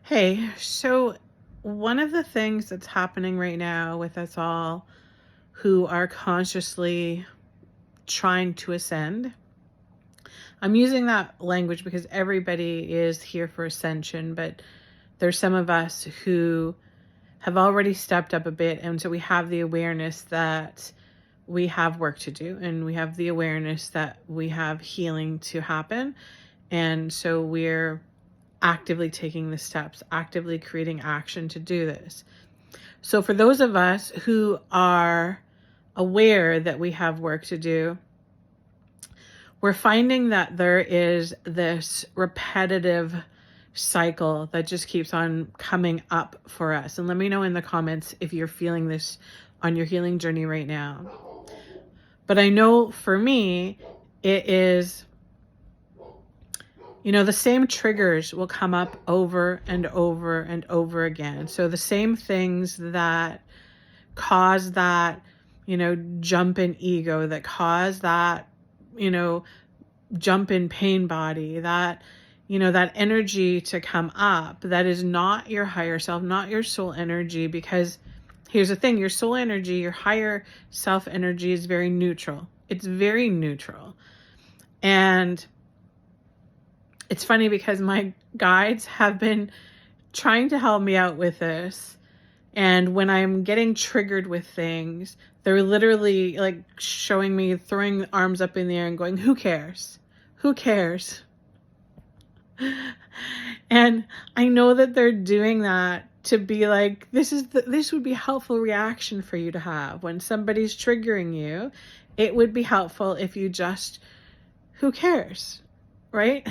Hey, so one of the things that's happening right now with us all who are consciously trying to ascend, I'm using that language because everybody is here for ascension, but there's some of us who have already stepped up a bit. And so we have the awareness that we have work to do, and we have the awareness that we have healing to happen. And so we're actively taking the steps, actively creating action to do this. So for those of us who are aware that we have work to do, we're finding that there is this repetitive cycle that just keeps on coming up for us. And let me know in the comments if you're feeling this on your healing journey right now. But I know for me, it is, the same triggers will come up over and over and over again. So the same things that cause that, jump in ego, that cause that, jump in pain body, that, that energy to come up, that is not your higher self, not your soul energy. Because here's the thing, your soul energy, your higher self energy is very neutral. It's very neutral. And it's funny because my guides have been trying to help me out with this. And when I'm getting triggered with things, they're literally like showing me throwing arms up in the air and going, who cares? Who cares? And I know that they're doing that to be like, this would be a helpful reaction for you to have. When somebody's triggering you, it would be helpful if you just, who cares? Right?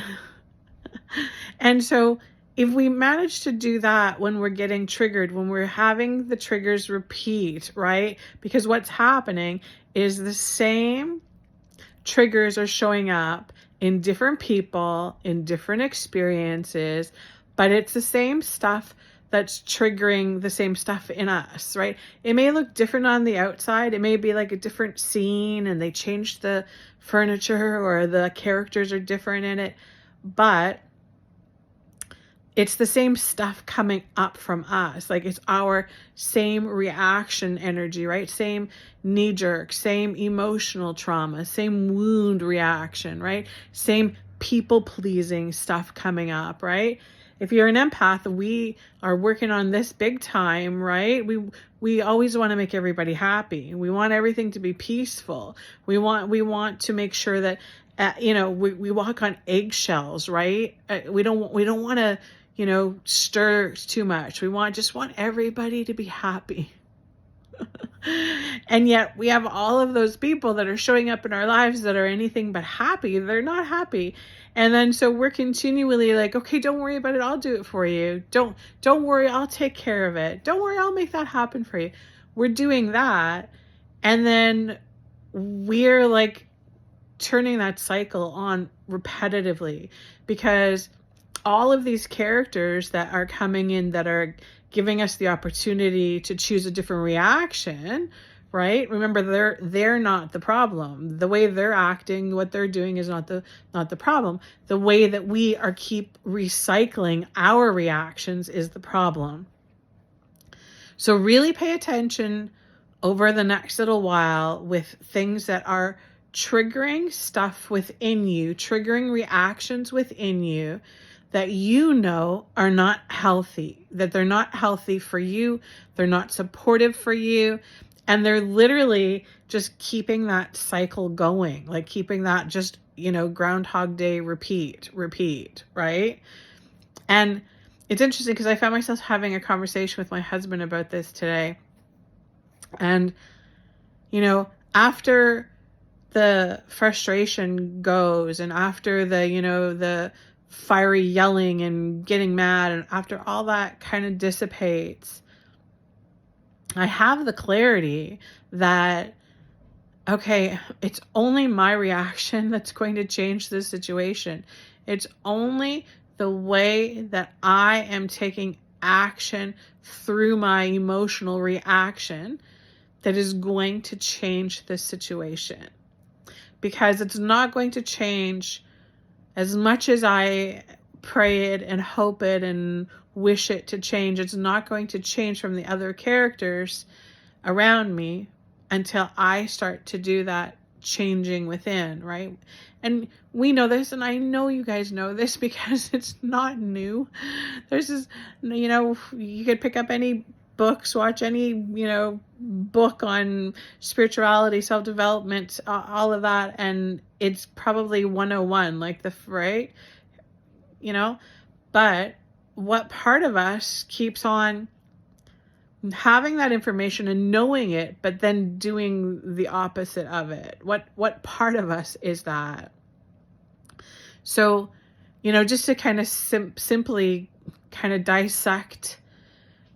And so if we manage to do that when we're getting triggered, when we're having the triggers repeat, right? Because what's happening is the same triggers are showing up in different people, in different experiences, but it's the same stuff that's triggering the same stuff in us, right? It may look different on the outside. It may be like a different scene and they changed the furniture or the characters are different in it, but it's the same stuff coming up from us. Like it's our same reaction energy, right? Same knee jerk, same emotional trauma, same wound reaction, right? Same people pleasing stuff coming up, right? If you're an empath, we are working on this big time, right? We always want to make everybody happy. We want everything to be peaceful. We want to make sure that we walk on eggshells, right? We don't want to stir too much. We just want everybody to be happy. And yet we have all of those people that are showing up in our lives that are anything but happy. They're not happy. And then so we're continually like, okay, don't worry about it. I'll do it for you. Don't worry. I'll take care of it. Don't worry. I'll make that happen for you. We're doing that. And then we're like turning that cycle on repetitively, because all of these characters that are coming in that are giving us the opportunity to choose a different reaction, right? Remember, they're not the problem. The way they're acting, what they're doing is not the problem. The way that we keep recycling our reactions is the problem. So really pay attention over the next little while with things that are triggering stuff within you, triggering reactions within you that are not healthy, that they're not healthy for you, they're not supportive for you, and they're literally just keeping that cycle going, like keeping that just, Groundhog Day repeat, right? And it's interesting because I found myself having a conversation with my husband about this today. And, after the frustration goes and after the fiery yelling and getting mad, and after all that kind of dissipates, I have the clarity that, okay, it's only my reaction that's going to change this situation. It's only the way that I am taking action through my emotional reaction that is going to change this situation. Because it's not going to change as much as I pray it and hope it and wish it to change. It's not going to change from the other characters around me until I start to do that changing within, right? And we know this, and I know you guys know this because it's not new. There's this, you could pick up any books, watch any, book on spirituality, self-development, all of that, and it's probably 101, like right? But what part of us keeps on having that information and knowing it, but then doing the opposite of it? What part of us is that? So, just to kind of simply kind of dissect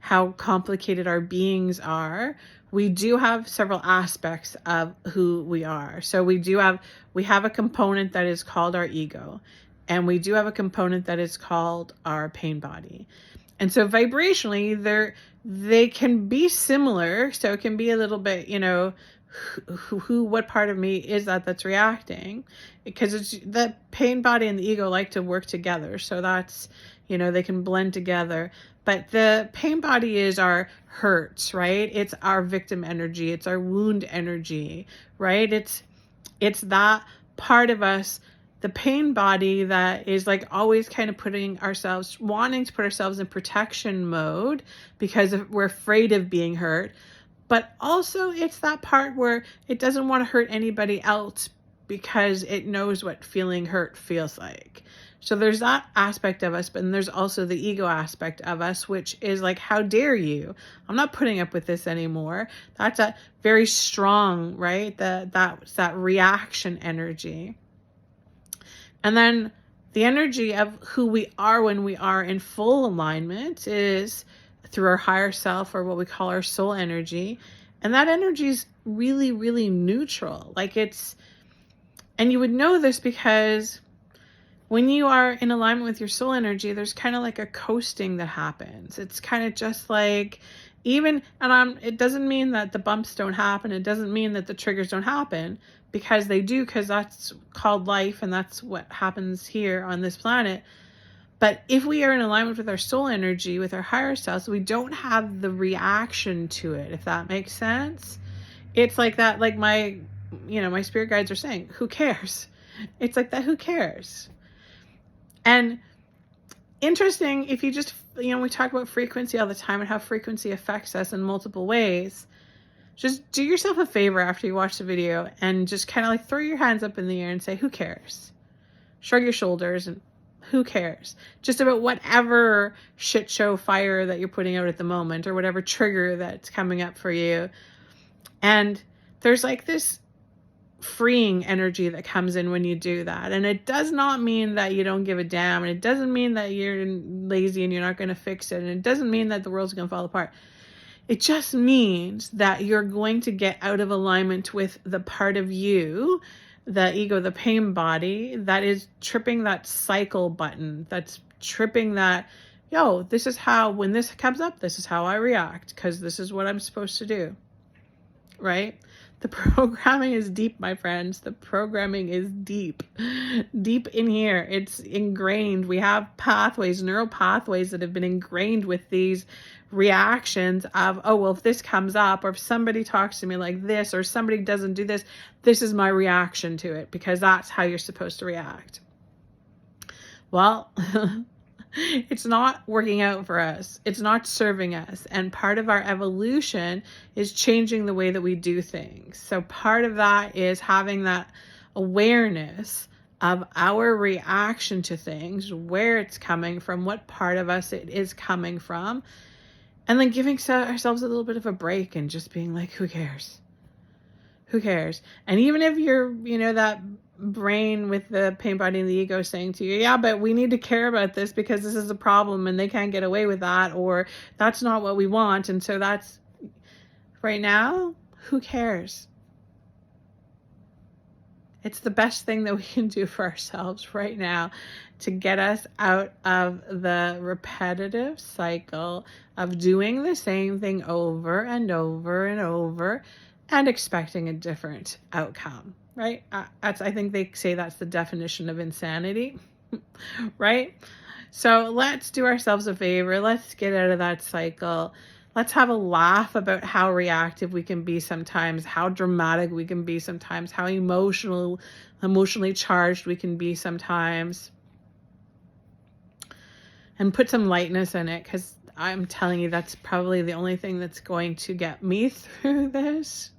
how complicated our beings are, we do have several aspects of who we are. So we have a component that is called our ego, and we do have a component that is called our pain body. And so vibrationally, they can be similar. So it can be a little bit, what part of me is that's reacting, because it's the pain body and the ego like to work together. So that's, they can blend together. But the pain body is our hurts, right? It's our victim energy. It's our wound energy, right? It's that part of us, the pain body, that is like always kind of wanting to put ourselves in protection mode because we're afraid of being hurt. But also it's that part where it doesn't want to hurt anybody else because it knows what feeling hurt feels like. So there's that aspect of us, but then there's also the ego aspect of us, which is like, how dare you? I'm not putting up with this anymore. That's a very strong, right? That's that reaction energy. And then the energy of who we are when we are in full alignment is through our higher self, or what we call our soul energy. And that energy is really, really neutral. And you would know this because when you are in alignment with your soul energy, there's kind of like a coasting that happens. It's kind of just like, it doesn't mean that the bumps don't happen. It doesn't mean that the triggers don't happen, because they do, because that's called life, and that's what happens here on this planet. But if we are in alignment with our soul energy, with our higher selves, we don't have the reaction to it, if that makes sense. It's like that, like my spirit guides are saying, who cares? It's like that, who cares? And interesting, if you just, we talk about frequency all the time and how frequency affects us in multiple ways. Just do yourself a favor after you watch the video and just kind of like throw your hands up in the air and say, who cares? Shrug your shoulders and who cares? Just about whatever shit show fire that you're putting out at the moment, or whatever trigger that's coming up for you. And there's like this freeing energy that comes in when you do that. And it does not mean that you don't give a damn. And it doesn't mean that you're lazy and you're not going to fix it. And it doesn't mean that the world's going to fall apart. It just means that you're going to get out of alignment with the part of you, the ego, the pain body, that is tripping that cycle button, that's tripping that, this is how, when this comes up, this is how I react, because this is what I'm supposed to do, right? The programming is deep, my friends. The programming is deep in here. It's ingrained. We have neural pathways that have been ingrained with these reactions of, if this comes up, or if somebody talks to me like this, or somebody doesn't do this, this is my reaction to it, because that's how you're supposed to react. Well, it's not working out for us. It's not serving us. And part of our evolution is changing the way that we do things. So part of that is having that awareness of our reaction to things, where it's coming from, what part of us it is coming from, and then giving ourselves a little bit of a break and just being like, who cares? Who cares? And even if you're, that brain with the pain body and the ego saying to you, yeah, but we need to care about this because this is a problem and they can't get away with that, or that's not what we want. And so that's right now, who cares? It's the best thing that we can do for ourselves right now to get us out of the repetitive cycle of doing the same thing over and over and over and expecting a different outcome, right? I think they say that's the definition of insanity, right? So let's do ourselves a favor. Let's get out of that cycle. Let's have a laugh about how reactive we can be sometimes, how dramatic we can be sometimes, how emotionally charged we can be sometimes. And put some lightness in it, because I'm telling you, that's probably the only thing that's going to get me through this.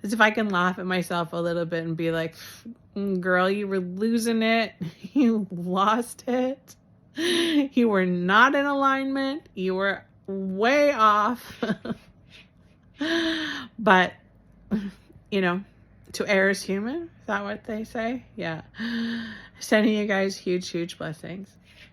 Is if I can laugh at myself a little bit and be like, girl, you were losing it. You lost it. You were not in alignment. You were way off. But, you know, to err is human. Is that what they say? Yeah. Sending you guys huge, huge blessings.